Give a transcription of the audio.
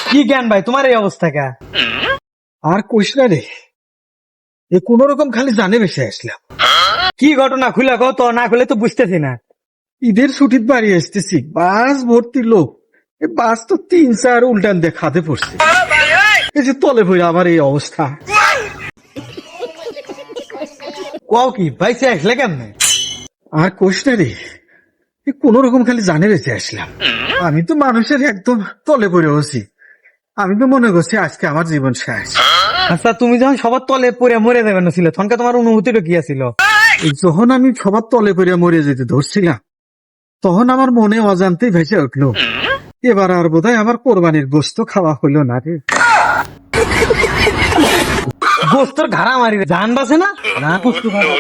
কি জ্ঞান ভাই তোমার এই অবস্থা কে? আর কইস না রে, এ কোন রকম খালি জানে বেশি আসলাম। কি ঘটনা খুলে কও তো, না খুলে তো বুঝতেছি না। ঈদের ছুটির বাড়ি আসতেছি, বাস ভর্তি লোক। এ বাস তো 3-4 উল্টান দিয়ে খাদে পড়ছে। এই যে তলে পড়ে আমার এই অবস্থা। কও কি ভাই, সে আসলে কেমনে? আর কইস না রে, এ কোন রকম খালি জানে বেঁচে আসলাম। আমি তো মানুষের একদম তলে পড়ে আছি। আমি তো মনে করছি আজকে আমার জীবন শেষ। আচ্ছা, তুমি যখন সবার তলে পড়ে মরে যাবেন ছিল, তখনকে তোমার অনুভূতিটা কি ছিল? যখন আমি সবার তলে পড়ে মরে যেতে ধরছিলাম, তখন আমার মনে অজান্তেই ভেসে উঠলো, এবার আর বোধহয় আমার কোরবানির গোস্ত খাওয়া হইল না রে। গোস্তর ঘাড়া মারি জান বাসে না, না গোস্ত খাওয়া।